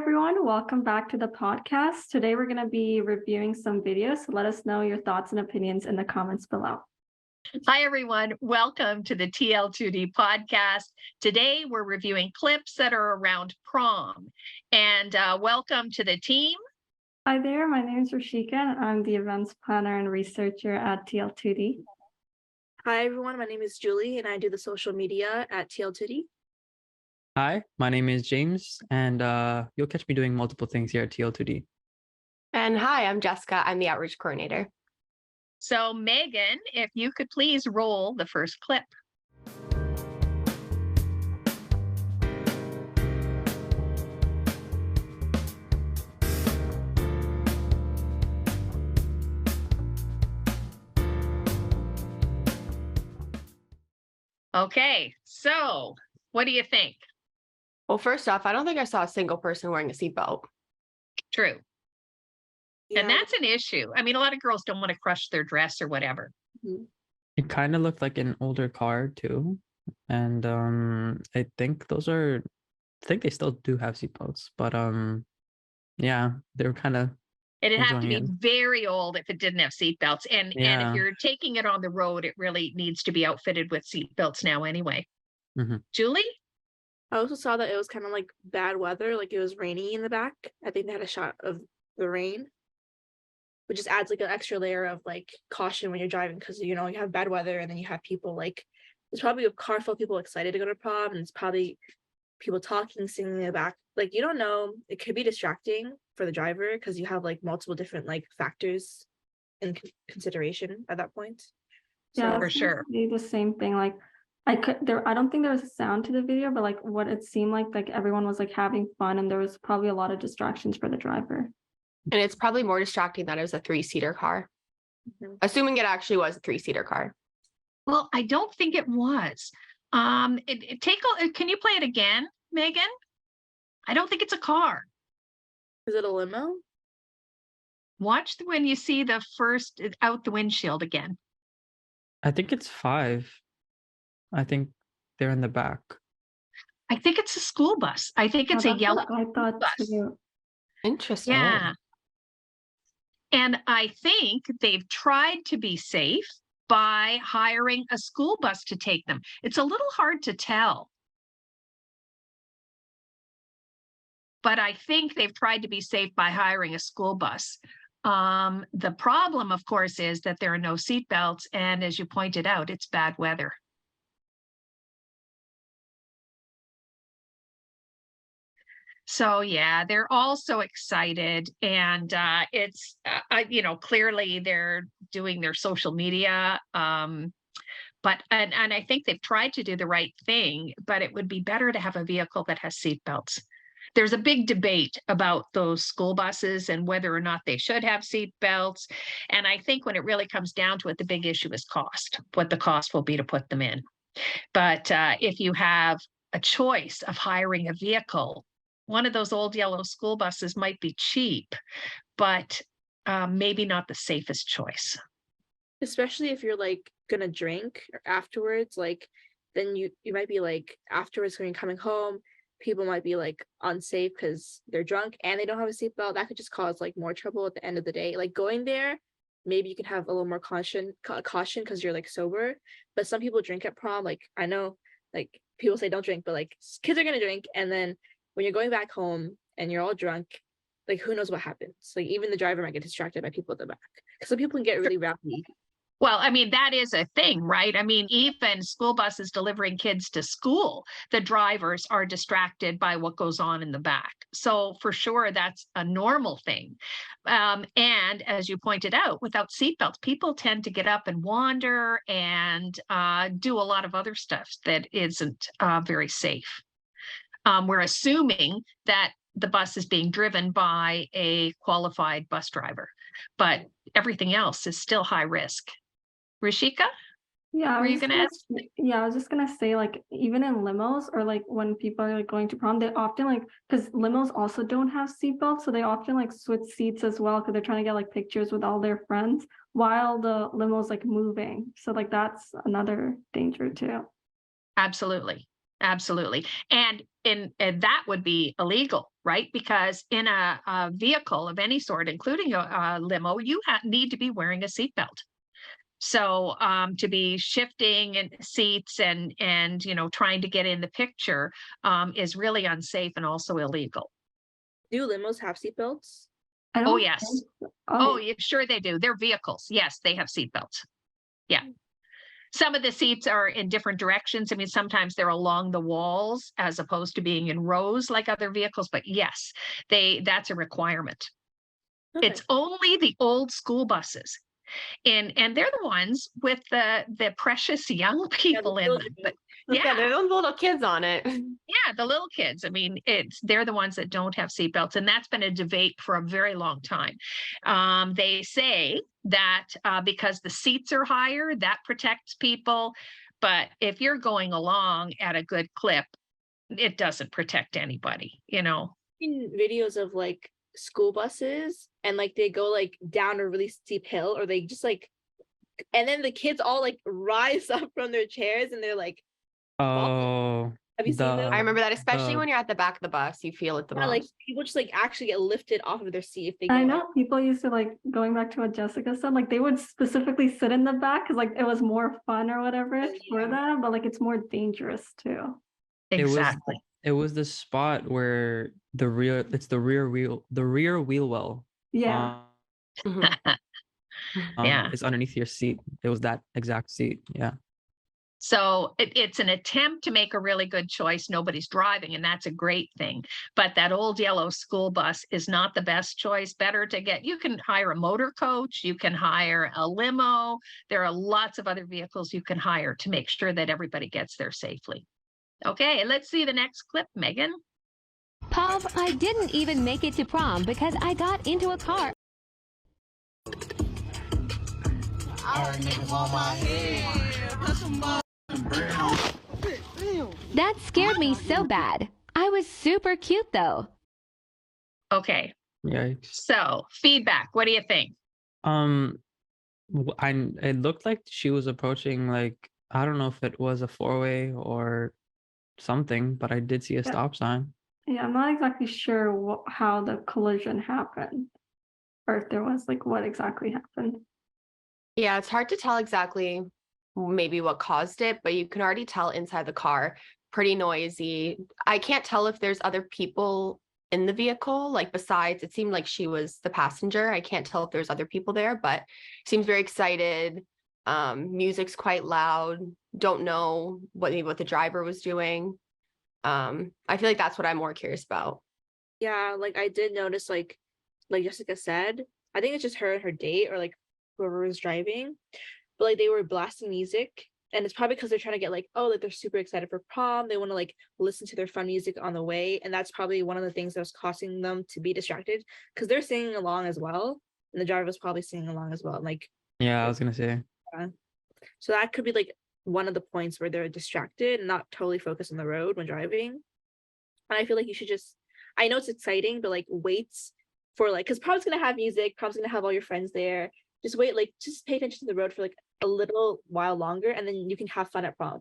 everyone, welcome back to the podcast. Today we're going to be reviewing some videos, so let us know your thoughts and opinions in the comments below. Hi everyone, welcome to the TL2D podcast. Today we're reviewing clips that are around prom, and welcome to the team. Hi there, my name is Rishika and I'm the events planner and researcher at TL2D. Hi everyone, my name is Julie and I do the social media at TL2D. Hi, my name is James, and you'll catch me doing multiple things here at TL2D. And hi, I'm Jessica. I'm the outreach coordinator. So Megan, if you could please roll the first clip. Okay, so what do you think? Well, first off, I don't think I saw a single person wearing a seatbelt. True. Yeah. And that's an issue. I mean, a lot of girls don't want to crush their dress or whatever. It kind of looked like an older car too, and I think they still do have seatbelts, but yeah, they were kind of. It'd have to be enjoying very old if it didn't have seatbelts. And Yeah. if you're taking it on the road, it really needs to be outfitted with seatbelts now anyway. Mhm. Julie? I also saw that it was kind of like bad weather, like it was rainy in the back. I think they had a shot of the rain, which just adds like an extra layer of like caution when you're driving, because you have bad weather and then you have people like, there's probably a car full of people excited to go to prom, and it's probably people talking, singing in the back. Like, you don't know, it could be distracting for the driver because you have like multiple different like factors in consideration at that point. Yeah, For that's sure. basically the same thing. Like I don't think there was a sound to the video, but like what it seemed like everyone was like having fun and there was probably a lot of distractions for the driver. And it's probably more distracting that it was a 3-seater car. Mhm. Assuming it actually was a 3-seater car. Well, I don't think it was. Can you play it again, Megan? I don't think it's a car. Is it a limo? Watch when you see the first out the windshield again. I think it's 5. I think they're in the back. I think it's a school bus. I think it's Oh, a that's yellow what I thought bus. too. Interesting. Yeah. And I think they've tried to be safe by hiring a school bus to take them. It's a little hard to tell. But I think they've tried to be safe by hiring a school bus. The problem, of course, is that there are no seatbelts. And as you pointed out, it's bad weather. So yeah, they're all so excited, and it's clearly they're doing their social media, but I think they've tried to do the right thing, but it would be better to have a vehicle that has seatbelts. There's a big debate about those school buses and whether or not they should have seatbelts, and I think when it really comes down to it, the big issue is cost, what the cost will be to put them in. But if you have a choice of hiring a vehicle, one of those old yellow school buses might be cheap, but maybe not the safest choice. Especially if you're like gonna drink or afterwards, like then you might be like afterwards when you're coming home, people might be like unsafe because they're drunk and they don't have a seatbelt. That could just cause like more trouble at the end of the day. Like going there, maybe you can have a little more caution because you're like sober. But some people drink at prom. Like I know, like people say don't drink, but like kids are gonna drink, and then when you're going back home and you're all drunk, like who knows what happens? Like even the driver might get distracted by people at the back, because some people can get really rowdy. Well, I mean, that is a thing, right? I mean, even school buses delivering kids to school, the drivers are distracted by what goes on in the back. So for sure, that's a normal thing. And as you pointed out, without seatbelts, people tend to get up and wander and do a lot of other stuff that isn't very safe. We're assuming that the bus is being driven by a qualified bus driver, but everything else is still high risk. Rishika? Yeah, Were you gonna ask? I was just gonna say, like, even in limos or like when people are like going to prom, they often like, because limos also don't have seatbelts, so they often like switch seats as well because they're trying to get like pictures with all their friends while the limo's like moving. So like that's another danger too. Absolutely. Absolutely. And that would be illegal, right? Because in a vehicle of any sort, including a limo, you need to be wearing a seatbelt. So to be shifting and seats and trying to get in the picture is really unsafe and also illegal. Do limos have seatbelts? I Oh, don't yes. think so. Oh, yeah, sure they do. They're vehicles. Yes, they have seatbelts. Yeah. Some of the seats are in different directions. I mean, sometimes they're along the walls as opposed to being in rows like other vehicles, but yes, that's a requirement. Okay. It's only the old school buses. And they're the ones with the precious young people in them. But Yeah, there's those little kids on it. yeah, the little kids. I mean, they're the ones that don't have seatbelts, and that's been a debate for a very long time. They say that because the seats are higher, that protects people. But if you're going along at a good clip, it doesn't protect anybody, Seen videos of like school buses and like they go like down a really steep hill, or they just like, and then the kids all like rise up from their chairs and they're like, Oh, have you seen them? I remember that, especially the- when you're at the back of the bus, you feel it the Yeah, like most. people just like actually get lifted off of their seat if they go I up. know people used to like going back to what Jessica said, like they would specifically sit in the back because like it was more fun or whatever for Yeah. that, but like it's more dangerous too. exactly. It was the spot where the rear wheel well. Yeah. Mhm. Yeah. Is underneath your seat. It was that exact seat. Yeah. So it's an attempt to make a really good choice. Nobody's driving, and that's a great thing. But that old yellow school bus is not the best choice. Better to you can hire a motor coach, you can hire a limo. There are lots of other vehicles you can hire to make sure that everybody gets there safely. Okay, let's see the next clip, Megan. Pov, I didn't even make it to prom because I got into a car. That scared me so bad. I was super cute though. Okay, Yikes. so feedback. What do you think? It looked like she was approaching, like, I don't know if it was a four-way or something, but I did see a stop sign. Yeah, I'm not exactly sure how the collision happened, or if there was like what exactly happened. Yeah, it's hard to tell exactly maybe what caused it, but you can already tell inside the car, pretty noisy. I can't tell if there's other people in the vehicle, like besides, it seemed like she was the passenger. I can't tell if there's other people there, but seems very excited. Music's quite loud. Don't know what the driver was doing. I feel like that's what I'm more curious about. Yeah, like I did notice like Jessica said, I think it's just her and her date or like whoever was driving, but like they were blasting music, and it's probably because they're trying to get like, oh, like they're super excited for prom, they want to like listen to their fun music on the way, and that's probably one of the things that was causing them to be distracted because they're singing along as well, and the driver was probably singing along as well, like Yeah, I was gonna say. so that could be like one of the points where they're distracted and not totally focused on the road when driving. And I feel like you should just, I know it's exciting, but like wait for like, because prom's gonna have music, prom's gonna have all your friends there. Just wait, like just pay attention to the road for like a little while longer, and then you can have fun at prom,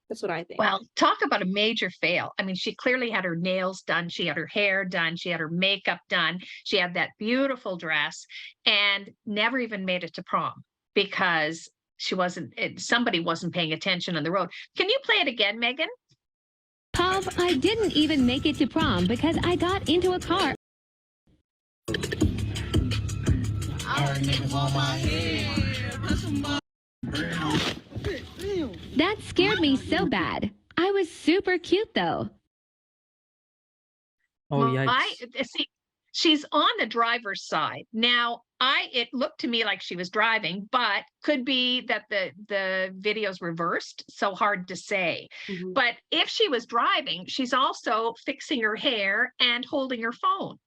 That's what I think. Well, talk about a major fail. I mean, she clearly had her nails done. She had her hair done. She had her makeup done. She had that beautiful dress and never even made it to prom because somebody wasn't paying attention on the road. Can you play it again, Megan? Pov, I didn't even make it to prom because I got into a car. That scared me so bad. I was super cute though. Oh, yikes. See, she's on the driver's side. Now, it looked to me like she was driving, but could be that the video's reversed, so hard to say. Mhm. But if she was driving, she's also fixing her hair and holding her phone.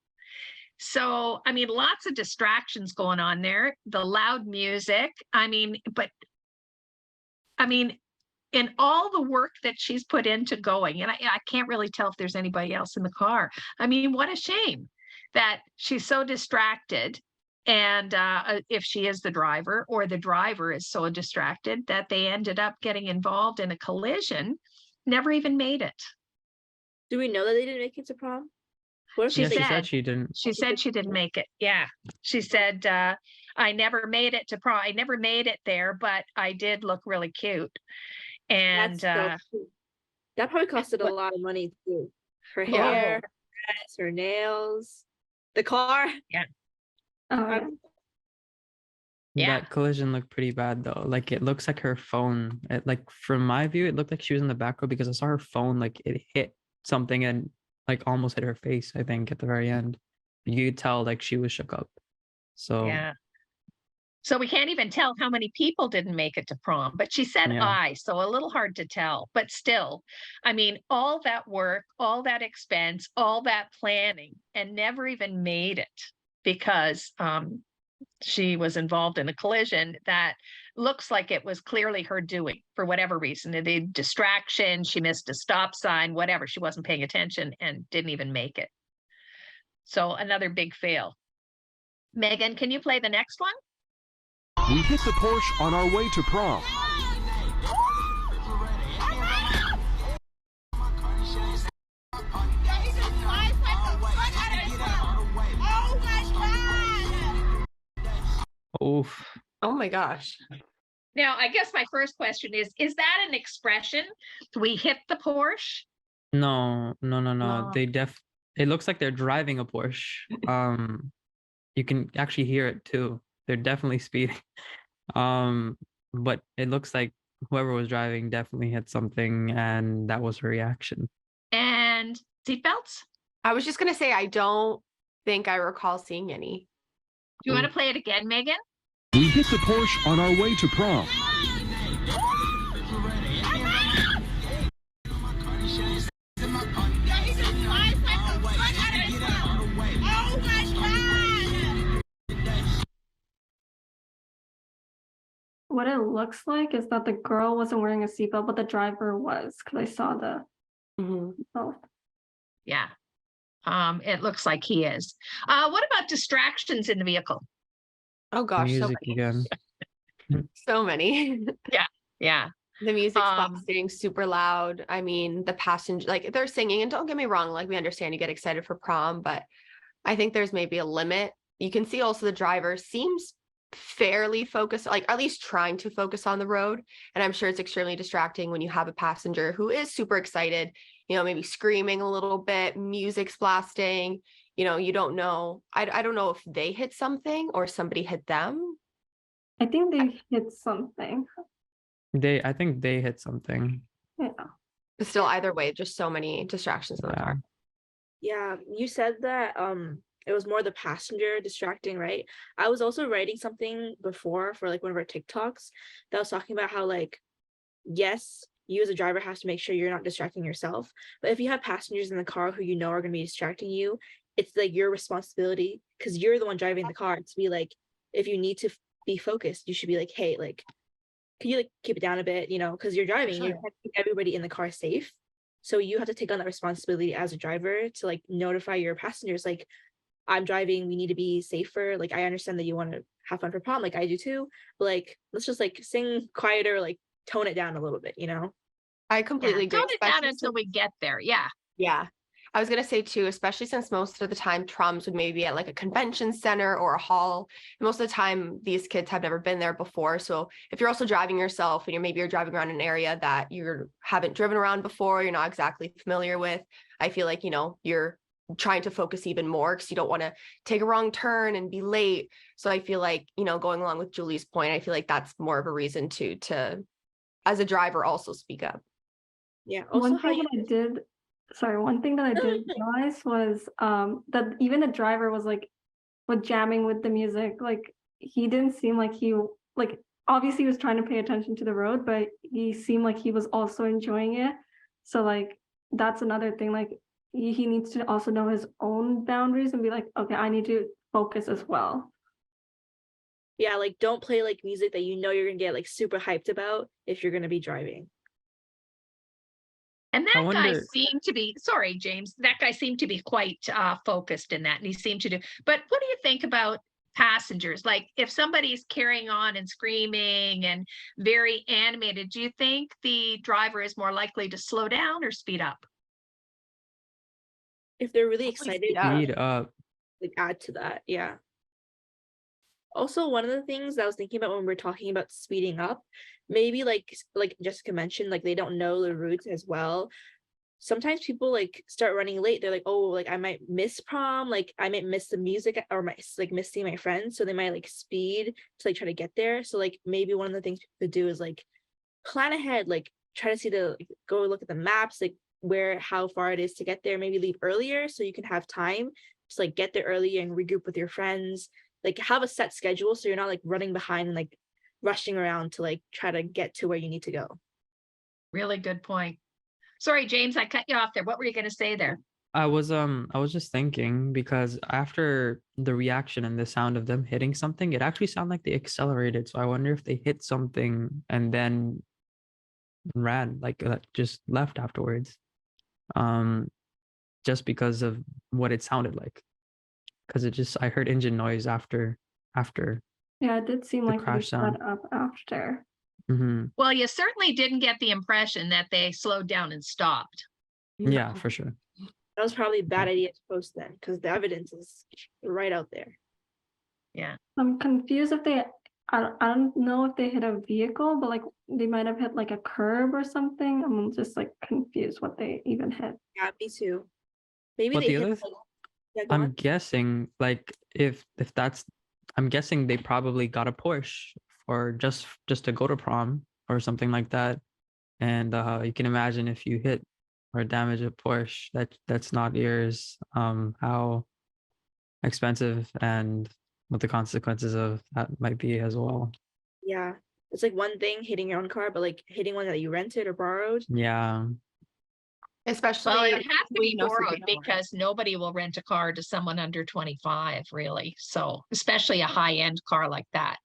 So, I mean, lots of distractions going on there. The loud music. In all the work that she's put into going, and I can't really tell if there's anybody else in the car. I mean, what a shame that she's so distracted. And if she is the driver or the driver is so distracted that they ended up getting involved in a collision never even made it. Do we know that they didn't make it to prom? What if She Yeah, they she said- said she didn't. She said she didn't make it. Yeah. She said, I never made it to prom. I never made it there, but I did look really cute. And That's so cute. That probably costed a What- lot of money too. Her Yeah. hair, her dress, her nails, the car. Oh, yeah. I'm- Yeah. That collision looked pretty bad though. Like it looks like her phone. Like from my view, it looked like she was in the back row because I saw her phone like it hit something and like almost hit her face. I think at the very end, you could tell like she was shook up. So yeah. So we can't even tell how many people didn't make it to prom, but she said Yeah. so a little hard to tell, but still, I mean, all that work, all that expense, all that planning, and never even made it because she was involved in a collision that looks like it was clearly her doing for whatever reason. The distraction, she missed a stop sign, whatever, she wasn't paying attention and didn't even make it. So another big fail. Megan, can you play the next one? We hit the Porsche on our way to prom. oof. Oh my gosh. Now, I guess my first question is that an expression? We hit the Porsche? No. No. It looks like they're driving a Porsche. You can actually hear it too. They're definitely speeding. But it looks like whoever was driving definitely hit something, and that was her reaction. And seatbelts? I was just gonna say I don't think I recall seeing any. Do you want to play it again, Megan? We hit the Porsche on our way to prom. What it looks like is that the girl wasn't wearing a seatbelt, but the driver was, because I saw the Mhm. both. Yeah. It looks like he is. What about distractions in the vehicle? Oh gosh, so Music many. again. So many. Yeah. The music's Um, blasting super loud. I mean, the passenger, like they're singing, and don't get me wrong, like we understand you get excited for prom, but I think there's maybe a limit. You can see also the driver seems fairly focused, like at least trying to focus on the road. And I'm sure it's extremely distracting when you have a passenger who is super excited, maybe screaming a little bit, music's blasting, you don't know. I don't know if they hit something or somebody hit them. I think they hit something. I think they hit something. Yeah. But still, either way, just so many distractions in the Yeah. car. Yeah, you said that it was more the passenger distracting, right? I was also writing something before for like one of our TikToks that was talking about how like, yes, you as a driver have to make sure you're not distracting yourself. But if you have passengers in the car who you know are going to be distracting you, it's like your responsibility because you're the one driving the car to be like, if you need to be focused, you should be like, hey, like, can you like keep it down a bit, because you're driving, Sure. you have to keep everybody in the car safe. So you have to take on that responsibility as a driver to like notify your passengers, like, I'm driving, we need to be safer. Like, I understand that you want to have fun for prom, like I do too. But like, let's just like sing quieter, like tone it down a little bit, I completely agree. Tone it down especially until since- we get there. Yeah. Yeah. I was going to say too, especially since most of the time proms would maybe be at like a convention center or a hall. Most of the time, these kids have never been there before. So if you're also driving yourself and you're driving around an area that you haven't driven around before, you're not exactly familiar with, I feel like, you're trying to focus even more because you don't want to take a wrong turn and be late. So I feel like, going along with Julie's point, I feel like that's more of a reason to as a driver also speak up. Yeah. Also, One how thing you that I did, sorry, one thing that I did realize was that even the driver was jamming with the music. Like he didn't seem like obviously he was trying to pay attention to the road, but he seemed like he was also enjoying it. So like that's another thing. Like he needs to also know his own boundaries and be like, okay, I need to focus as well. yeah, like don't play like music that you're gonna get like super hyped about if you're gonna be driving. And I that guy wonder- seemed to be, sorry, James, that guy seemed to be quite focused in that. And he seemed to do, but what do you think about passengers? Like if somebody's carrying on and screaming and very animated, do you think the driver is more likely to slow down or speed up? If they're really Hopefully excited, speed up. Speed up. like add to that. Yeah. Also, one of the things that I was thinking about when we're talking about speeding up, maybe like Jessica mentioned, like they don't know the routes as well. Sometimes people like start running late. They're like, oh, like I might miss prom, like I might miss the music or my like miss seeing my friends. So they might like speed to like try to get there. So like maybe one of the things to do is like plan ahead, like try to see like, go look at the maps, like where how far it is to get there, maybe leave earlier so you can have time to like get there early and regroup with your friends, like have a set schedule so you're not like running behind and like rushing around to like try to get to where you need to go. Really good point. Sorry, James, I cut you off there. What were you going to say there? I was just thinking because after the reaction and the sound of them hitting something, it actually sounded like they accelerated. So I wonder if they hit something and then ran, like just left afterwards. Um, just because of what it sounded like. Because I heard engine noise after. Yeah, it did seem The like they crash sound. sped up after. Hmm. Well, you certainly didn't get the impression that they slowed down and stopped. Yeah, for sure. That was probably a bad idea to post then because the evidence is right out there. Yeah. I'm confused if I don't know if they hit a vehicle, but like they might have hit like a curb or something. I'm just like confused what they even hit. Yeah, me too. Maybe But they the hit other like, yeah, go I'm on. guessing like if that's I'm guessing they probably got a Porsche for just to go to prom or something like that. And you can imagine if you hit or damage a Porsche that's not yours, how expensive and what the consequences of that might be as well. Yeah. It's like one thing hitting your own car, but like hitting one that you rented or borrowed. Yeah. Especially Well, it would have to we be know borrowed something more. because nobody will rent a car to someone under 25, really. So, especially a high-end car like that.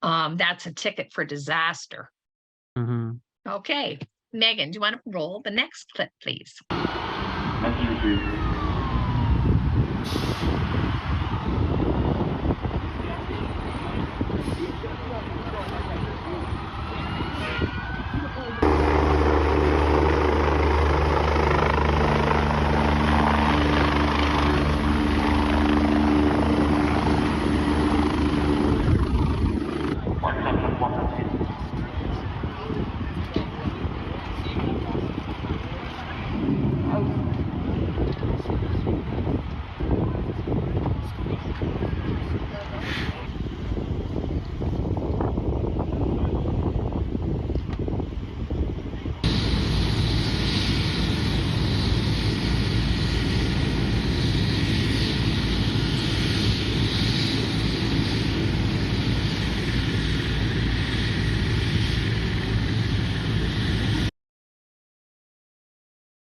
That's a ticket for disaster. Hmm. Okay, Megan, do you want to roll the next clip, please?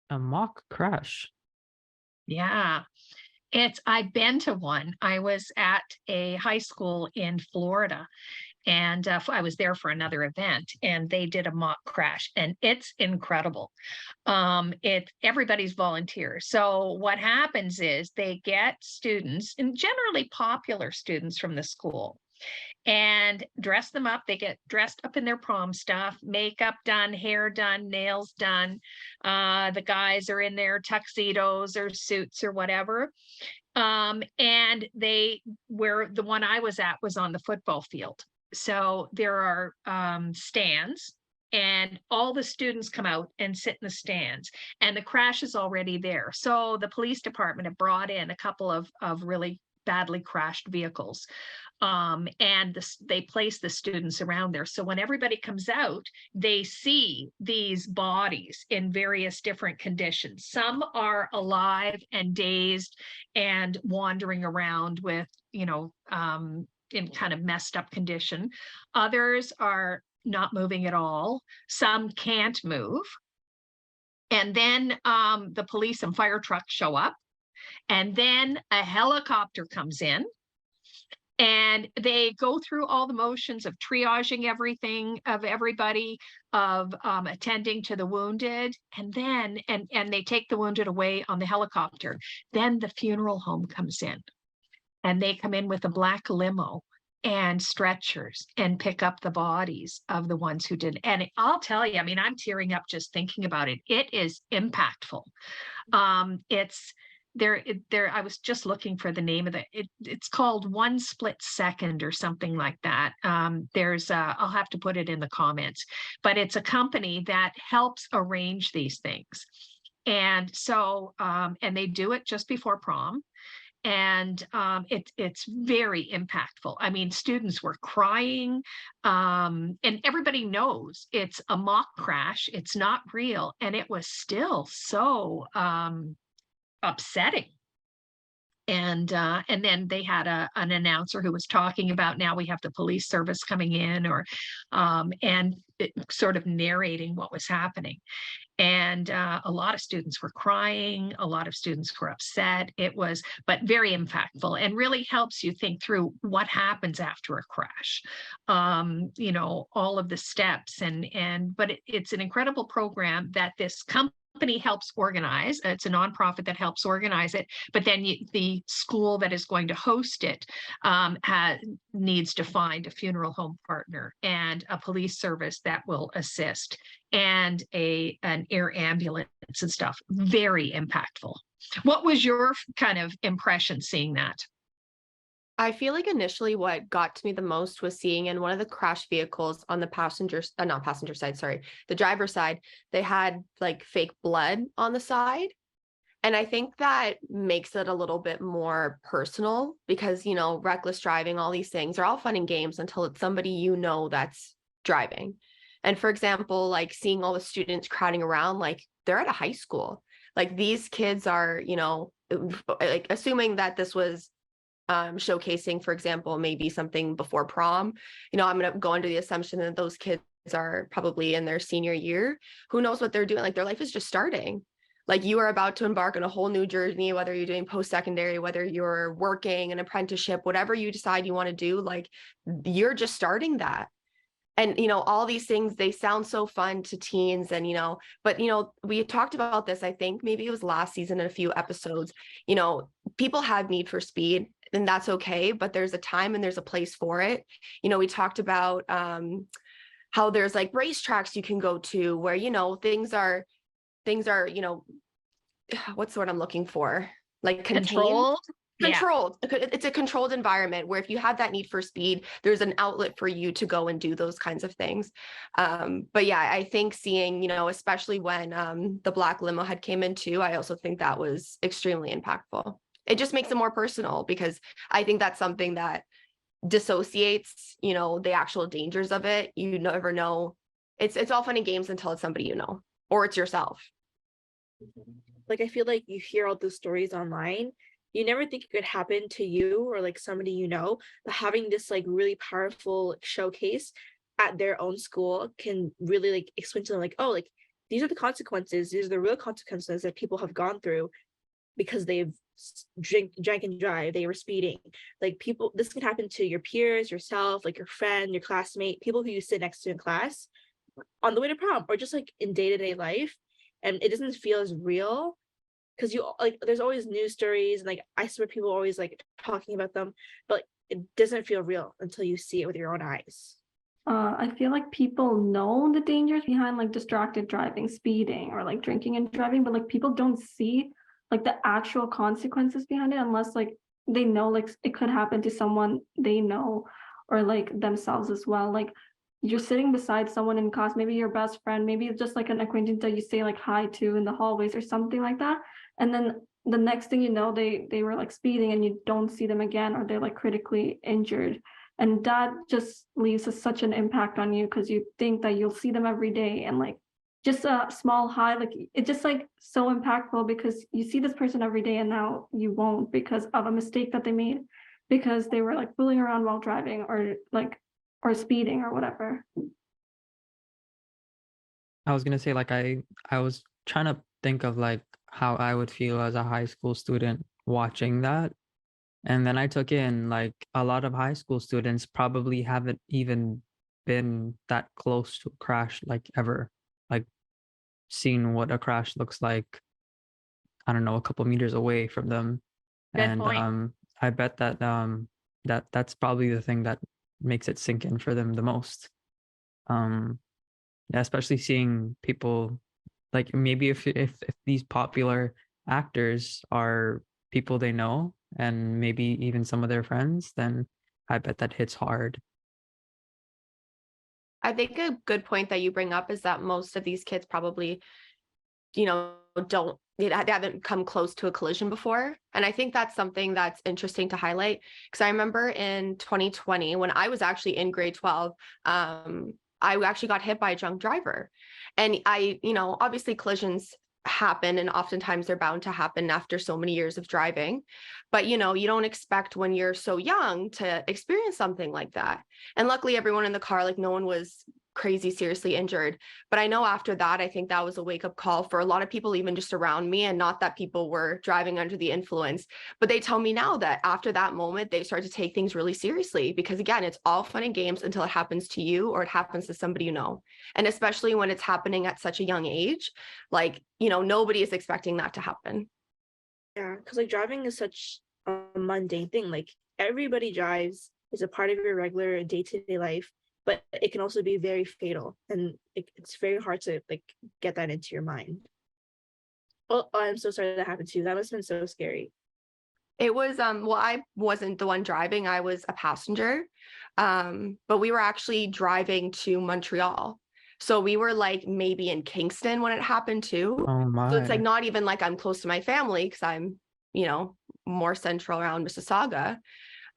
A mock crash. Yeah, I've been to one. I was at a high school in Florida and I was there for another event and they did a mock crash and it's incredible. Everybody's volunteers. So what happens is they get students and generally popular students from the school and dress them up. They get dressed up in their prom stuff, makeup done, hair done, nails done. The guys are in their tuxedos or suits or whatever. And where the one I was at was on the football field. So there are stands and all the students come out and sit in the stands and the crash is already there. So the police department have brought in a couple of really badly crashed vehicles. And they place the students around there. So when everybody comes out, they see these bodies in various different conditions. Some are alive and dazed and wandering around with, in kind of messed up condition. Others are not moving at all. Some can't move. And then the police and fire trucks show up. And then a helicopter comes in. And they go through all the motions of triaging everybody, of attending to the wounded, and then and they take the wounded away on the helicopter. Then the funeral home comes in. and they come in with a black limo and stretchers and pick up the bodies of the ones who did. And I'll tell you, I mean, I'm tearing up just thinking about it. It is impactful. It's there. I was just looking for the name of it's called One Split Second or something like that. I'll have to put it in the comments, but it's a company that helps arrange these things. And so, and they do it just before prom. And it's very impactful. I mean, students were crying, and everybody knows it's a mock crash. It's not real, and it was still so upsetting. And then they had an announcer who was talking about, now we have the police service coming in, or and sort of narrating what was happening. And a lot of students were crying, a lot of students were upset. It was, but very impactful, and really helps you think through what happens after a crash. You know, all of the steps, but it's an incredible program that this company helps organize. It's a nonprofit that helps organize it, but then the school that is going to host it needs to find a funeral home partner and a police service that will assist, and an air ambulance and stuff. Very impactful. What was your kind of impression seeing that? I feel like initially what got to me the most was seeing in one of the crash vehicles on the not passenger side, sorry, the driver's side, they had like fake blood on the side. And I think that makes it a little bit more personal because, you know, reckless driving, all these things are all fun and games until it's somebody you know that's driving. And for example, like seeing all the students crowding around, like they're at a high school. Like these kids are, you know, like assuming that this was showcasing, for example, maybe something before prom, you know, I'm going to go under the assumption that those kids are probably in their senior year. Who knows what they're doing? Like their life is just starting. Like you are about to embark on a whole new journey, whether you're doing post-secondary, whether you're working an apprenticeship, whatever you decide you want to do, like you're just starting that. And, you know, all these things, they sound so fun to teens and, you know, but, you know, we talked about this, I think maybe it was last season in a few episodes, you know, people have need for speed and that's okay, but there's a time and there's a place for it. You know, we talked about how there's like racetracks you can go to where, you know, things are, you know, what's the word I'm looking for? Like controlled. Controlled. Yeah. It's a controlled environment where if you have that need for speed, there's an outlet for you to go and do those kinds of things. But yeah, I think seeing, you know, especially when the black limo head came in too, I also think that was extremely impactful. It just makes it more personal because I think that's something that dissociates, you know, the actual dangers of it. You never know. It's all fun and games until it's somebody you know, or it's yourself. Like, I feel like you hear all those stories online. You never think it could happen to you or like somebody you know, but having this like really powerful showcase at their own school can really like explain to them like, oh, like these are the consequences. These are the real consequences that people have gone through because they've drank and drive. They were speeding. Like people, this can happen to your peers, yourself, like your friend, your classmate, people who you sit next to in class on the way to prom or just like in day-to-day life. And it doesn't feel as real. Because you like there's always news stories and like I swear people always like talking about them, but it doesn't feel real until you see it with your own eyes. I feel like people know the dangers behind like distracted driving, speeding, or like drinking and driving, but like people don't see like the actual consequences behind it unless like they know like it could happen to someone they know or like themselves as well. Like you're sitting beside someone in class, maybe your best friend, maybe it's just like an acquaintance that you say like hi to in the hallways or something like that. And then the next thing you know, they were like speeding and you don't see them again, or they're like critically injured. And that just leaves such an impact on you because you think that you'll see them every day and like just a small hi, like it's just like so impactful because you see this person every day and now you won't because of a mistake that they made because they were like fooling around while driving or speeding or whatever. I was gonna say like I was trying to think of like how I would feel as a high school student watching that. And then I took in like a lot of high school students probably haven't even been that close to a crash like ever, like seen what a crash looks like, I don't know, a couple meters away from them. Good And point. I bet that that's probably the thing that makes it sink in for them the most. Yeah, especially seeing people like maybe if these popular actors are people they know and maybe even some of their friends, then I bet that hits hard. I think a good point that you bring up is that most of these kids probably, don't they haven't come close to a collision before. And I think that's something that's interesting to highlight, because I remember in 2020 when I was actually in grade 12, I actually got hit by a drunk driver. And obviously collisions happen and oftentimes they're bound to happen after so many years of driving. But you don't expect when you're so young to experience something like that. And luckily everyone in the car, like no one was crazy seriously injured. But I know after that, I think that was a wake-up call for a lot of people, even just around me, and not that people were driving under the influence, but they tell me now that after that moment they start to take things really seriously, because again, it's all fun and games until it happens to you or it happens to somebody and especially when it's happening at such a young age, like nobody is expecting that to happen. Yeah, because like driving is such a mundane thing. Like everybody drives, it's a part of your regular day-to-day life, but it can also be very fatal, and it's very hard to like get that into your mind. Oh, I'm so sorry that happened to you. That must have been so scary. It was well, I wasn't the one driving, I was a passenger. But we were actually driving to Montreal. So we were like maybe in Kingston when it happened too. Oh So it's like my. not even like I'm close to my family because I'm, more central around Mississauga.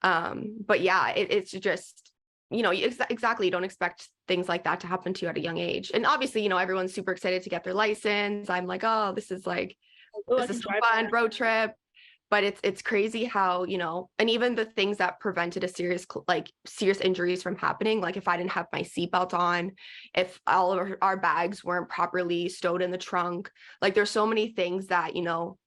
But yeah, it's just, exactly. You don't expect things like that to happen to you at a young age. And obviously, everyone's super excited to get their license. I'm like, oh, this is Oh, I so can drive fun now. road trip. But it's crazy how, and even the things that prevented a serious injuries from happening, like if I didn't have my seatbelt on, if all of our bags weren't properly stowed in the trunk, like there's so many things that,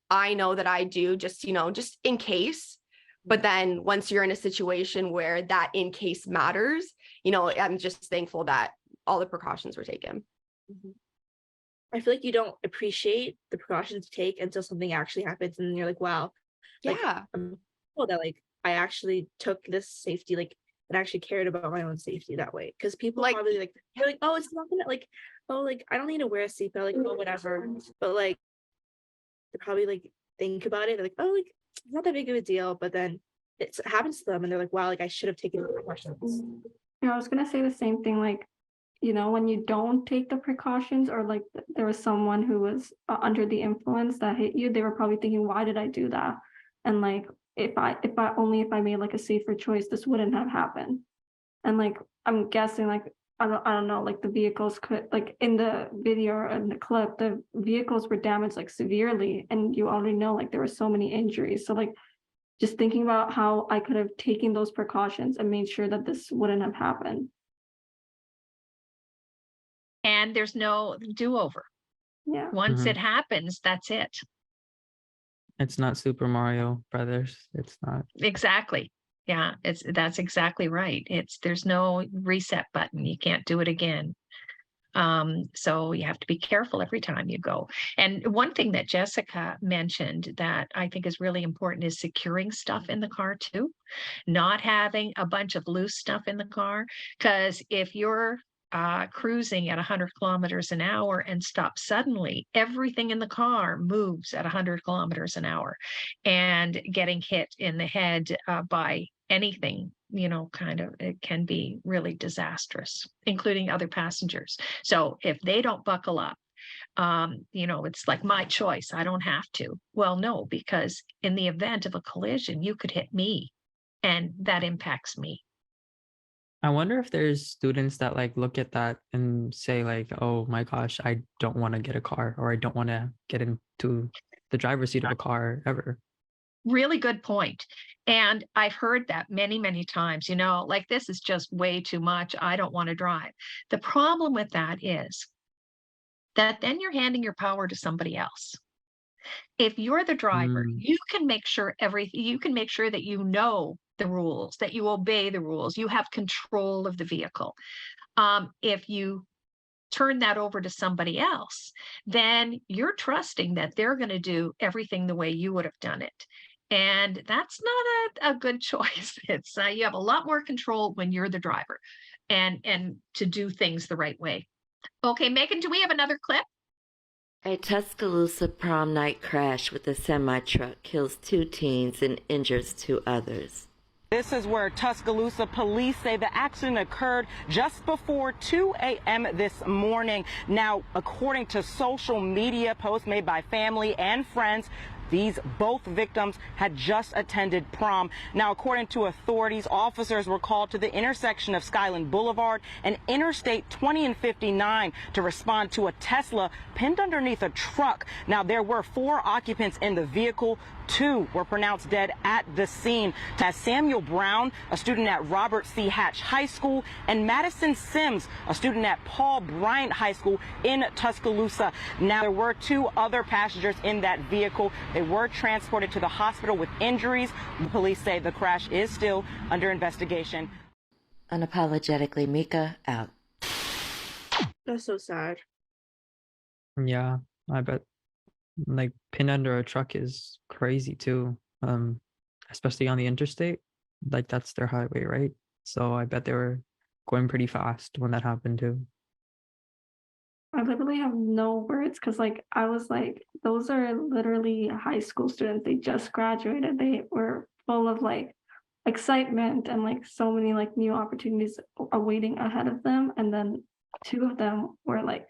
I know that I do just in case. But then once you're in a situation where that in case matters, I'm just thankful that all the precautions were taken. Mhm. I feel like you don't appreciate the precautions you take until something actually happens, and you're like, wow, like Yeah. I'm thankful that like I actually took this safety, like, and actually cared about my own safety that way. Because people Like, probably like they're like, oh, it's not gonna like, oh, like I don't need to wear a seatbelt, like, oh, whatever. But like they probably like think about it, they're like, oh, like it's not that big of a deal. But then it happens to them, and they're like, wow, like I should have taken the precautions. I was gonna say the same thing, like, when you don't take the precautions, or like there was someone who was under the influence that hit you, they were probably thinking, why did I do that? And like, if I made like a safer choice, this wouldn't have happened. And like, I'm guessing like, I don't know, like the vehicles could, like in the video or in the clip, the vehicles were damaged like severely, and you already know like there were so many injuries. So like, just thinking about how I could have taken those precautions and made sure that this wouldn't have happened. And there's no do-over. Yeah. Once Mhm. it happens, that's it. It's not Super Mario Brothers. It's not. Exactly. Yeah, that's exactly right. There's no reset button. You can't do it again. So you have to be careful every time you go. And one thing that Jessica mentioned that I think is really important is securing stuff in the car too, not having a bunch of loose stuff in the car. Because if you're cruising at 100 kilometers an hour and stop suddenly, everything in the car moves at 100 kilometers an hour, and getting hit in the head by anything, it can be really disastrous, including other passengers. So if they don't buckle up, it's like my choice. I don't have to. Well, no, because in the event of a collision, you could hit me, and that impacts me. I wonder if there's students that like look at that and say like, oh my gosh, I don't want to get a car, or I don't want to get into the driver's seat of a car ever. Really good point. And I've heard that many, many times, like this is just way too much. I don't want to drive. The problem with that is that then you're handing your power to somebody else. If you're the driver, Mm. you can make sure that you know the rules, that you obey the rules, you have control of the vehicle. If you turn that over to somebody else, then you're trusting that they're going to do everything the way you would have done it. And that's not a good choice. It's you have a lot more control when you're the driver and to do things the right way. Okay, Megan, do we have another clip? A Tuscaloosa prom night crash with a semi-truck kills 2 teens and injures 2 others. This is where Tuscaloosa police say the accident occurred just before 2 a.m. this morning. Now, according to social media posts made by family and friends, both victims had just attended prom. Now, according to authorities, officers were called to the intersection of Skyland Boulevard and Interstate 20 and 59 to respond to a Tesla pinned underneath a truck. Now, there were 4 occupants in the vehicle. 2 were pronounced dead at the scene. As Samuel Brown, a student at Robert C. Hatch High School, and Madison Sims, a student at Paul Bryant High School in Tuscaloosa. Now, there were 2 other passengers in that vehicle. They were transported to the hospital with injuries. Police say the crash is still under investigation. Unapologetically Mika, out. That's so sad. Yeah, I bet. Like pinned under a truck is crazy too. Especially on the interstate. Like that's their highway, right? So I bet they were going pretty fast when that happened too. I literally have no words because like I was like, those are literally high school students. They just graduated. They were full of like excitement and like so many like new opportunities awaiting ahead of them. And then 2 of them were like,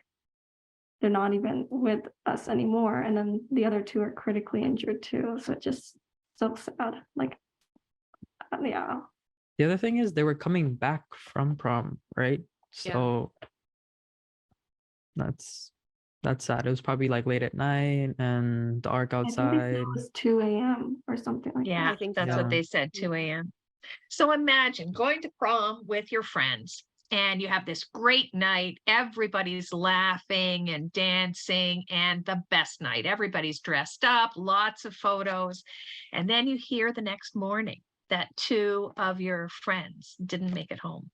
they're not even with us anymore. And then the other 2 are critically injured too. So it's just so sad. Like, yeah. The other thing is they were coming back from prom, right? Yeah. So that's sad. It was probably like late at night and dark I think they said outside. it was 2 a.m. or something like Yeah, I think that's so. what they said, 2 a.m. So imagine going to prom with your friends and you have this great night. Everybody's laughing and dancing and the best night. Everybody's dressed up, lots of photos. And then you hear the next morning that 2 of your friends didn't make it home.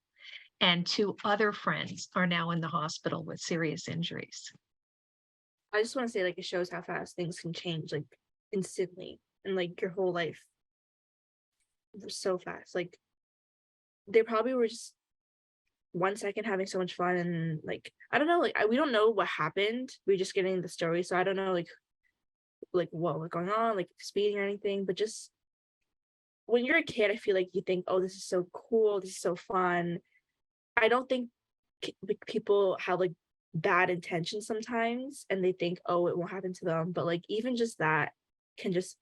And 2 other friends are now in the hospital with serious injuries. I just want to say, like, it shows how fast things can change, like, instantly, and like your whole life so fast. Like, they probably were just 1 second having so much fun, and like, I don't know, like, we don't know what happened. We're just getting the story, so I don't know, like what was going on, like speeding or anything. But just when you're a kid, I feel like you think, oh, this is so cool, this is so fun. I don't think people have like bad intentions sometimes, and they think, oh, it won't happen to them. But like, even just that can just,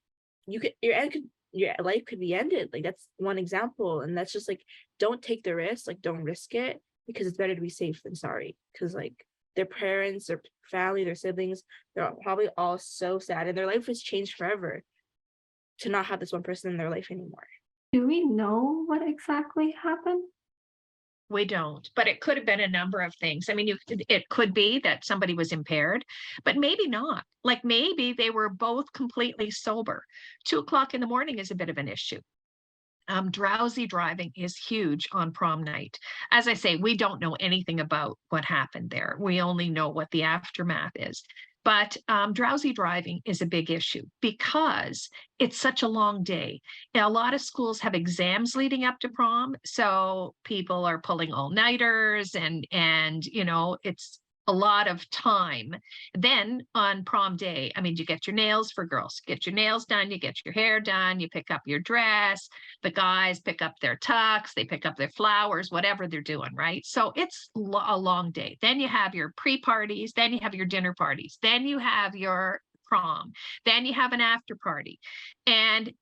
your life could be ended. Like, that's one example. And that's just like, don't take the risk. Like, don't risk it, because it's better to be safe than sorry. Because like, their parents, their family, their siblings, they're probably all so sad, and their life has changed forever to not have this one person in their life anymore. Do we know what exactly happened? We don't, but it could have been a number of things. I mean, it could be that somebody was impaired, but maybe not. Like, maybe they were both completely sober. 2 o'clock in the morning is a bit of an issue. Drowsy driving is huge on prom night. As I say, we don't know anything about what happened there. We only know what the aftermath is. But drowsy driving is a big issue because it's such a long day. Now, a lot of schools have exams leading up to prom, so people are pulling all-nighters, and you know, it's a lot of time. Then on prom day, I mean, you get your nails for girls, get your nails done, you get your hair done, you pick up your dress, the guys pick up their tux, they pick up their flowers, whatever they're doing, right? So it's a long day. Then you have your pre-parties, then you have your dinner parties, then you have your prom, then you have an after party. And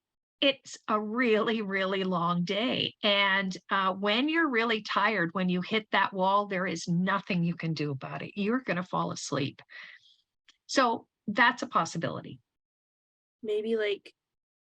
it's a really, really long day. And when you're really tired, when you hit that wall, there is nothing you can do about it. You're going to fall asleep. So that's a possibility. Maybe like,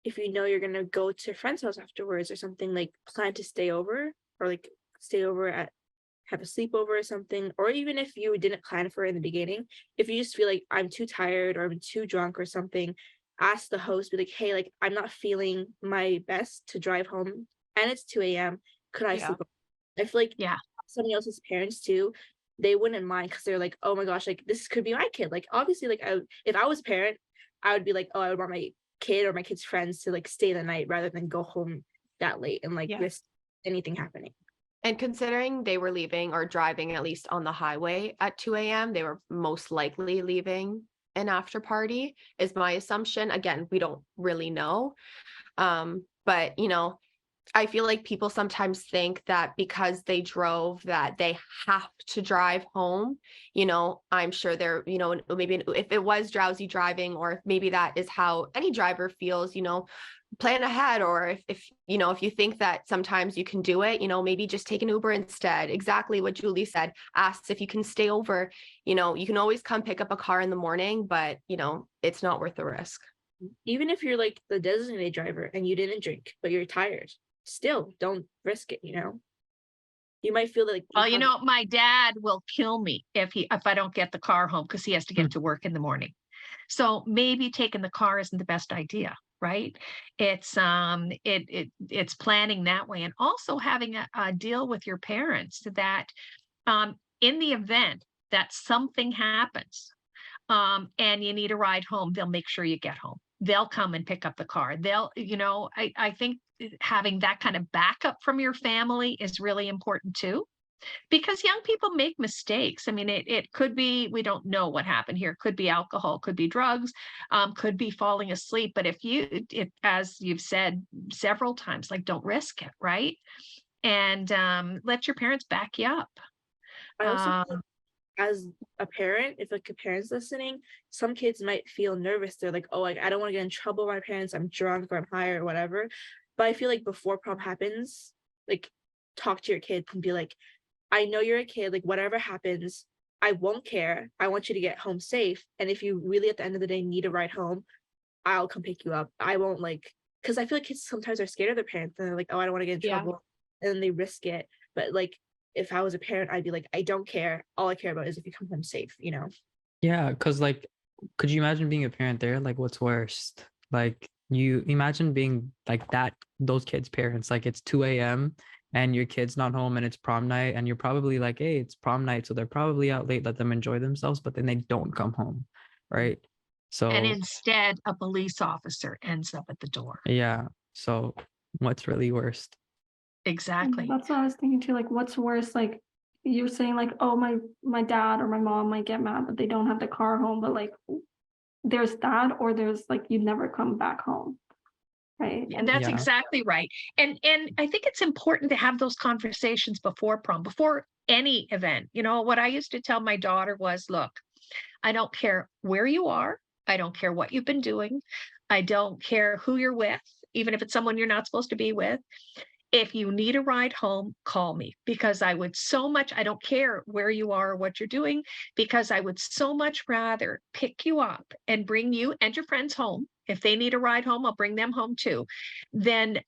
if you know you're gonna go to a friend's house afterwards or something, like plan to stay over, or like stay over have a sleepover or something. Or even if you didn't plan for it in the beginning, if you just feel like I'm too tired or I'm too drunk or something, ask the host, be like, hey, like, I'm not feeling my best to drive home and it's 2 a.m. Could I sleep over? I feel like somebody else's parents too, they wouldn't mind, because they're like, oh my gosh, like, this could be my kid. Like, obviously, like, if I was a parent, I would be like, oh, I would want my kid or my kid's friends to like stay the night rather than go home that late and like Yeah. risk anything happening. And considering they were leaving or driving at least on the highway at 2 a.m., they were most likely leaving an after party, is my assumption. Again, we don't really know. But you know, I feel like people sometimes think that because they drove that they have to drive home. You know, I'm sure they're, you know, maybe if it was drowsy driving, or if maybe that is how any driver feels, you know, plan ahead. Or if you know, if you think that sometimes you can do it, you know, maybe just take an Uber instead. Exactly what Julie said. Asks if you can stay over. You know, you can always come pick up a car in the morning, but you know, it's not worth the risk. Even if you're like the designated driver and you didn't drink, but you're tired, still don't risk it, you know? You might feel like Well, you know, my dad will kill me if I don't get the car home because he has to get to work in the morning. So maybe taking the car isn't the best idea, right? It's it's planning that way, and also having a deal with your parents that in the event that something happens and you need a ride home, they'll make sure you get home. They'll come and pick up the car. They'll, you know, I think having that kind of backup from your family is really important too, because young people make mistakes. I mean, it could be, we don't know what happened here. It could be alcohol, could be drugs, could be falling asleep. But as you've said several times, like, don't risk it, right? And let your parents back you up. I also feel like as a parent, if like a parent's listening, some kids might feel nervous. They're like, oh, like I don't want to get in trouble with my parents. I'm drunk or I'm high or whatever. But I feel like before prom happens, like talk to your kids and be like, I know you're a kid, like whatever happens, I won't care. I want you to get home safe. And if you really at the end of the day need a ride home, I'll come pick you up. I won't like, because I feel like kids sometimes are scared of their parents and they're like, oh, I don't want to get in Yeah. trouble. And then they risk it. But like if I was a parent, I'd be like, I don't care. All I care about is if you come home safe, you know? Yeah, because like, could you imagine being a parent there? Like, what's worst? Like, you imagine being like that, those kids' parents, like it's 2 a.m. and your kid's not home and it's prom night, and you're probably like, hey, it's prom night, so they're probably out late, let them enjoy themselves, but then they don't come home, right? And So instead, a police officer ends up at the door. yeah, so what's really worst? Exactly. That's what I was thinking too. Like, what's worse? Like, you're saying like, oh, my dad or my mom might get mad that they don't have the car home, but like, there's that, or there's like, you never come back home, right? And that's Yeah. exactly right. And I think it's important to have those conversations before prom, before any event. You know, what I used to tell my daughter was, look, I don't care where you are. I don't care what you've been doing. I don't care who you're with, even if it's someone you're not supposed to be with. If you need a ride home, call me, because I don't care where you are or what you're doing, because I would so much rather pick you up and bring you and your friends home. If they need a ride home, I'll bring them home too, than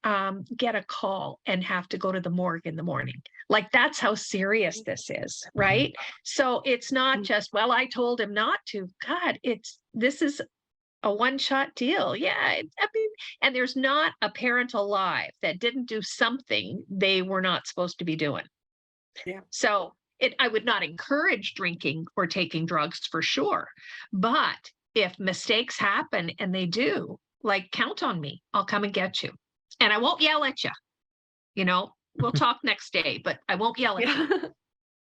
get a call and have to go to the morgue in the morning. Like, that's how serious this is, right? So it's not just, well, I told him not to. God, this is a one-shot deal. Yeah, I mean, and there's not a parent alive that didn't do something they were not supposed to be doing. Yeah. So I would not encourage drinking or taking drugs for sure. But if mistakes happen, and they do, like, count on me. I'll come and get you. And I won't yell at you. You know, we'll talk next day, but I won't yell at you.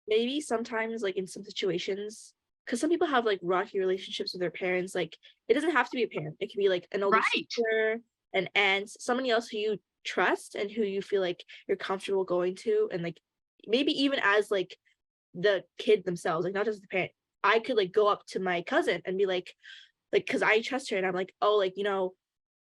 Maybe sometimes like in some situations, because some people have like rocky relationships with their parents, like it doesn't have to be a parent. It can be like an older Right. sister, an aunt, somebody else who you trust and who you feel like you're comfortable going to, and like maybe even as like the kid themselves, like not just the parent. I could like go up to my cousin and be like because I trust her, and I'm like, oh, like, you know,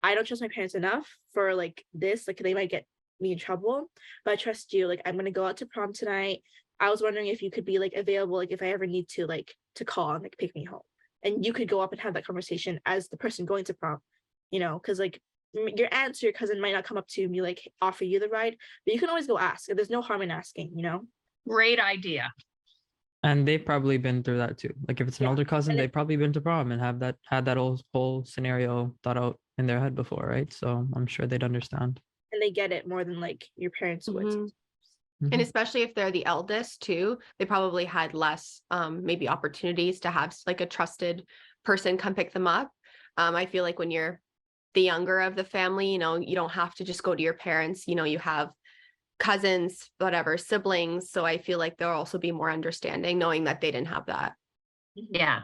I don't trust my parents enough for like this, like they might get me in trouble, but I trust you. Like, I'm gonna go out to prom tonight. I was wondering if you could be like available, like if I ever need to like to call and like pick me home, and you could go up and have that conversation as the person going to prom, you know, because like your aunt or your cousin might not come up to you and be like offer you the ride, but you can always go ask. There's no harm in asking, you know. Great idea. And they've probably been through that too. Like if it's an Yeah. older cousin, And they've probably been to prom and had that whole scenario thought out in their head before, right? So I'm sure they'd understand. And they get it more than like your parents would. Mhm. Mhm. And especially if they're the eldest too, they probably had less maybe opportunities to have like a trusted person come pick them up. I feel like when you're the younger of the family, you don't have to just go to your parents, you have cousins, whatever, siblings. So I feel like they'll also be more understanding knowing that they didn't have that. Yeah.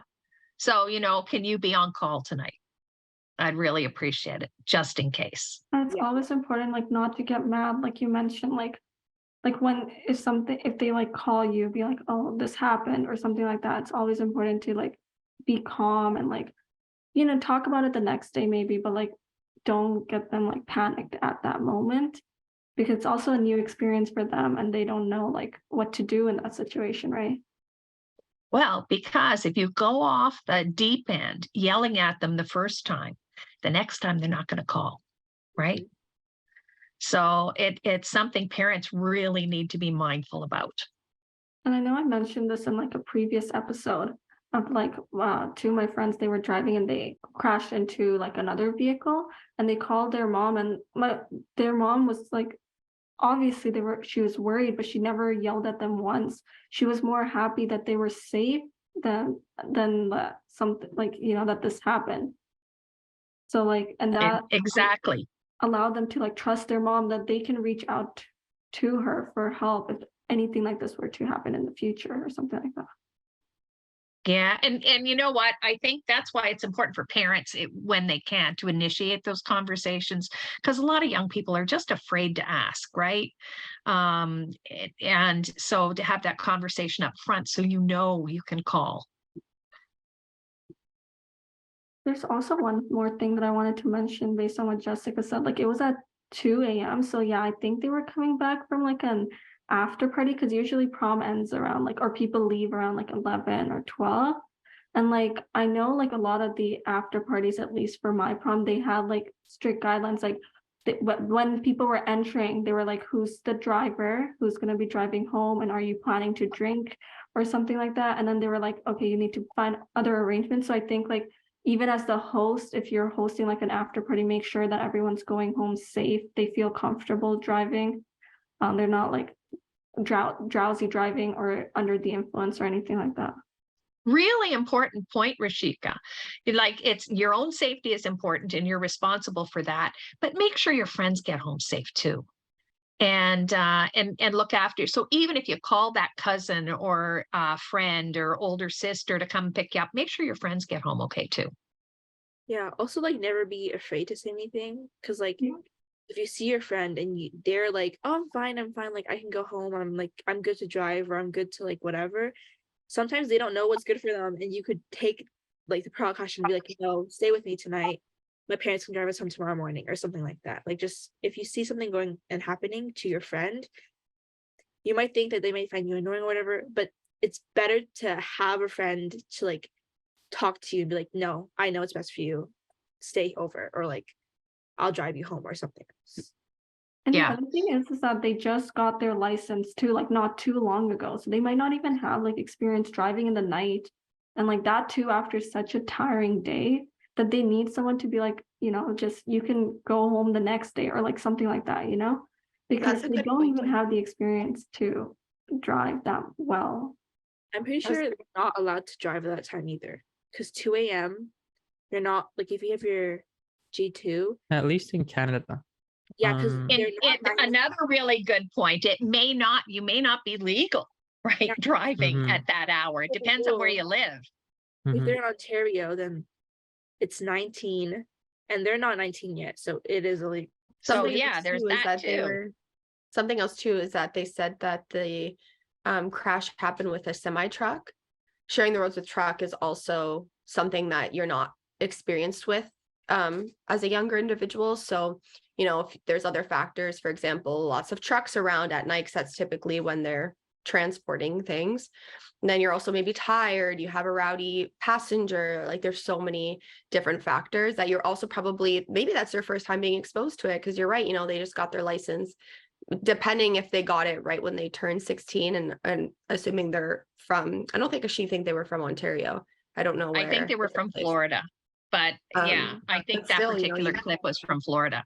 So, can you be on call tonight? I'd really appreciate it, just in case. And it's always important, like, not to get mad, like you mentioned, like when if they like call you, be like, oh, this happened or something like that. It's always important to like be calm and like, talk about it the next day maybe, but like don't get them like panicked at that moment, because it's also a new experience for them and they don't know like what to do in that situation, right? Well, because if you go off the deep end yelling at them the first time, the next time they're not going to call, right? So it's something parents really need to be mindful about. And I know I mentioned this in like a previous episode of like two of my friends, they were driving and they crashed into like another vehicle and they called their mom, and their mom was like, obviously she was worried, but she never yelled at them once. She was more happy that they were safe than something like, that this happened. So like, and that Exactly. allowed them to like trust their mom, that they can reach out to her for help if anything like this were to happen in the future or something like that. Yeah. And you know what? I think that's why it's important for parents when they can to initiate those conversations, because a lot of young people are just afraid to ask, right? And so to have that conversation up front, so you can call. There's also one more thing that I wanted to mention based on what Jessica said. Like, it was at 2 a.m. So yeah, I think they were coming back from like an after party, because usually prom ends around like, or people leave around like 11 or 12. And like, I know like a lot of the after parties, at least for my prom, they had like strict guidelines. Like when people were entering, they were like, who's the driver, who's going to be driving home, and are you planning to drink or something like that? And then they were like, okay, you need to find other arrangements. So I think like, even as the host, if you're hosting like an after party, make sure that everyone's going home safe. They feel comfortable driving. They're not like drowsy driving or under the influence or anything like that. Really important point, Rishika. It's your own safety is important and you're responsible for that, but make sure your friends get home safe too. And look after you. So even if you call that cousin or friend or older sister to come pick you up, make sure your friends get home okay too. Yeah. Also, like, never be afraid to say anything, because like, if you see your friend and they're like, oh, I'm fine, like I can go home, I'm good to drive, or I'm good to like whatever. Sometimes they don't know what's good for them, and you could take like the precaution and be like, no, stay with me tonight. My parents can drive us home tomorrow morning or something like that. Like, just if you see something going and happening to your friend, you might think that they may find you annoying or whatever, but it's better to have a friend to like talk to you and be like, no, I know it's best for you. Stay over, or like, I'll drive you home or something else. And Yeah. the other thing is that they just got their license too, like not too long ago. So they might not even have like experience driving in the night. And like that too, after such a tiring day, that they need someone to be like, just you can go home the next day or like something like that, because That's a they good don't point. even have the experience to drive that well. I'm pretty sure they're not allowed to drive at that time either, because 2 a.m. they're not, like, if you have your G2. At least in Canada. Yeah, because Another really good point. You may not be legal, right? Yeah. Driving at that hour. It depends on where you live. if they're in Ontario, then it's 19, and they're not 19 yet, so it is illegal. So Something yeah, else there's too is that they too. something else too is that they said that the crash happened with a semi truck. Sharing the roads with truck is also something that you're not experienced with as a younger individual. So, if there's other factors, for example, lots of trucks around at night, 'cause that's typically when they're transporting things. And then you're also maybe tired, you have a rowdy passenger, like there's so many different factors that you're also probably, maybe that's their first time being exposed to it, because you're right, they just got their license, depending if they got it right when they turned 16, and assuming they're from, I don't think they were from Ontario. I don't know where. I think they were from Florida, but yeah, I think but that still, particular clip was from Florida.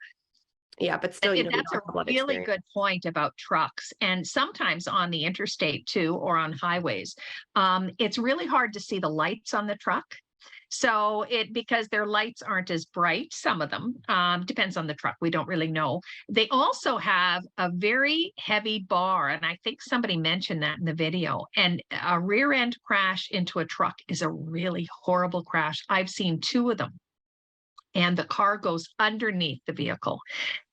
Yeah, but still, And that's a really good point about trucks, and sometimes on the interstate too, or on highways. It's really hard to see the lights on the truck. So because their lights aren't as bright, some of them, depends on the truck. We don't really know. They also have a very heavy bar. And I think somebody mentioned that in the video. And a rear end crash into a truck is a really horrible crash. I've seen 2 of them. And the car goes underneath the vehicle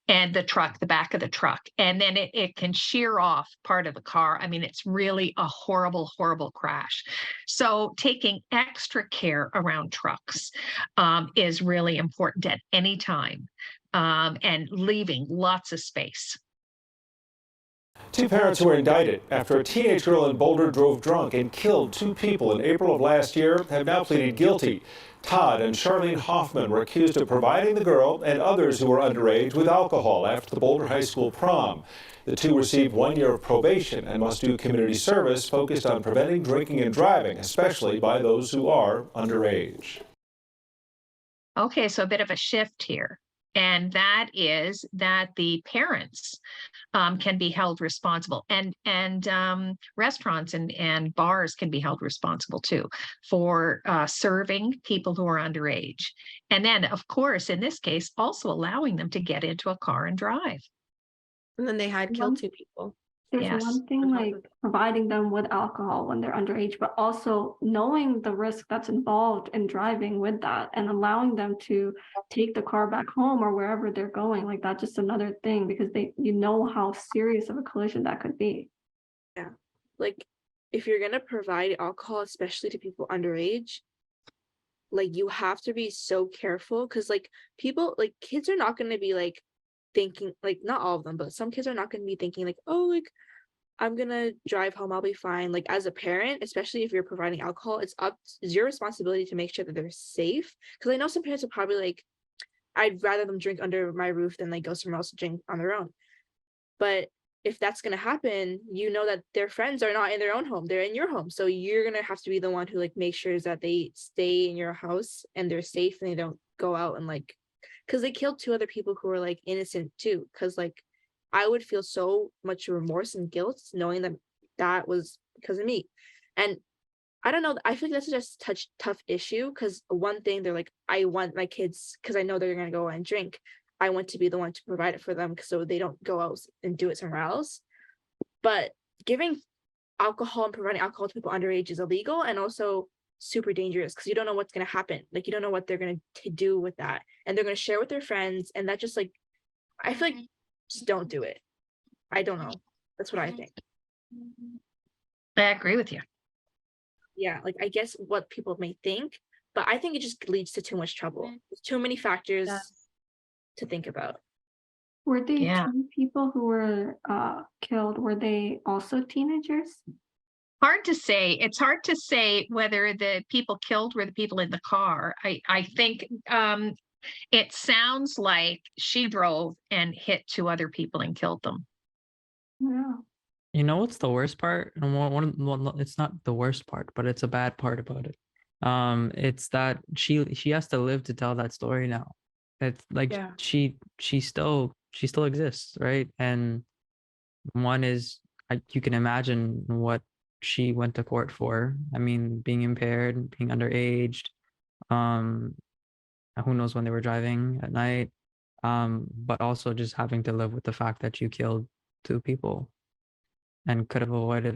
and the truck, the back of the truck. And then it can shear off part of the car. I mean, it's really a horrible, horrible crash. So taking extra care around trucks is really important at any time, and leaving lots of space. 2 parents who were indicted after a teenage girl in Boulder drove drunk and killed 2 people in April of last year have now pleaded guilty. Todd and Charlene Hoffman were accused of providing the girl and others who were underage with alcohol after the Boulder High School prom. The 2 received 1 year of probation and must do community service focused on preventing drinking and driving, especially by those who are underage. Okay, so a bit of a shift here. And that is that the parents can be held responsible, and restaurants and bars can be held responsible too for serving people who are underage. And then, of course, in this case, also allowing them to get into a car and drive. And then they had killed 2 people. There's Yes. one thing like providing them with alcohol when they're underage, but also knowing the risk that's involved in driving with that and allowing them to take the car back home or wherever they're going. Like that's just another thing because you know how serious of a collision that could be. Yeah. Like if you're gonna provide alcohol, especially to people underage, like you have to be so careful because like people, like kids are not gonna be like thinking, like not all of them, but some kids are not gonna be thinking like, oh, like I'm gonna drive home, I'll be fine. Like as a parent, especially if you're providing alcohol, it's your responsibility to make sure that they're safe. Because I know some parents are probably like, I'd rather them drink under my roof than like go somewhere else to drink on their own. But if that's gonna happen, you know that their friends are not in their own home, they're in your home. So you're gonna have to be the one who like makes sure that they stay in your house and they're safe and they don't go out and like, because they killed 2 other people who were like innocent too. Because like I would feel so much remorse and guilt knowing that that was because of me. And I don't know, I feel like that's just a tough issue because one thing they're like, I want my kids, because I know they're going to go and drink, I want to be the one to provide it for them so they don't go out and do it somewhere else. But giving alcohol and providing alcohol to people underage is illegal and also super dangerous because you don't know what's going to happen. Like you don't know what they're going to do with that. And they're going to share with their friends. And that just like, I feel like just don't do it. I don't know. That's what I think. I agree with you. Yeah, like I guess what people may think, but I think it just leads to too much trouble. There's too many factors to think about. Were the Yeah. 2 people who were killed, were they also teenagers? Hard to say. It's hard to say whether the people killed were the people in the car. I think it sounds like she drove and hit 2 other people and killed them. Yeah. You know what's the worst part? And it's not the worst part, but it's a bad part about it. It's that she has to live to tell that story now. It's like she still exists, right? And one is you can imagine what she went to court for. I mean, being impaired, being underaged, who knows when they were driving at night, but also just having to live with the fact that you killed 2 people and could have avoided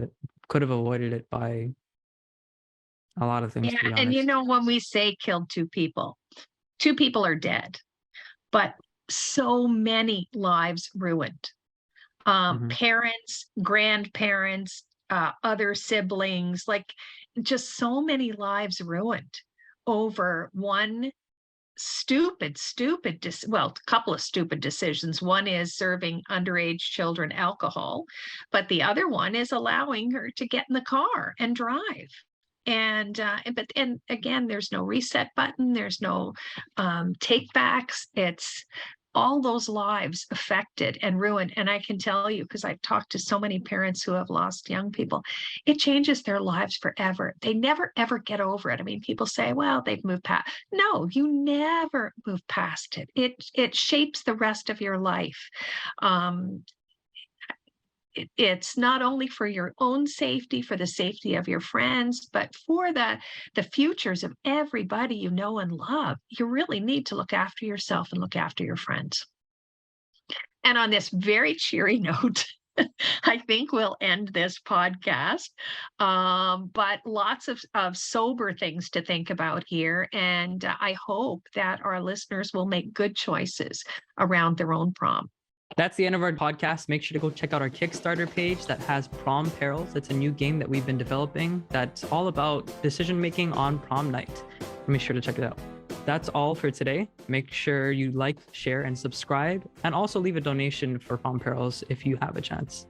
it by a lot of things, to be Yeah, and you honest. know, when we say killed 2 people are dead, but so many lives ruined. Parents, grandparents, other siblings, like just so many lives ruined over one a couple of stupid decisions. One is serving underage children alcohol, but the other one is allowing her to get in the car and drive. And again, there's no reset button, there's no take backs. It's all those lives affected and ruined. And I can tell you, because I've talked to so many parents who have lost young people, it changes their lives forever. They never, ever get over it. I mean, people say, well, they've moved past. No, you never move past it. It shapes the rest of your life. it's not only for your own safety, for the safety of your friends, but for the futures of everybody you know and love. You really need to look after yourself and look after your friends. And on this very cheery note, I think we'll end this podcast. But lots of sober things to think about here. And I hope that our listeners will make good choices around their own prom. That's the end of our podcast. Make sure to go check out our Kickstarter page that has Prom Perils. It's a new game that we've been developing that's all about decision making on prom night. Make sure to check it out. That's all for today. Make sure you like, share, and subscribe, and also leave a donation for Prom Perils if you have a chance.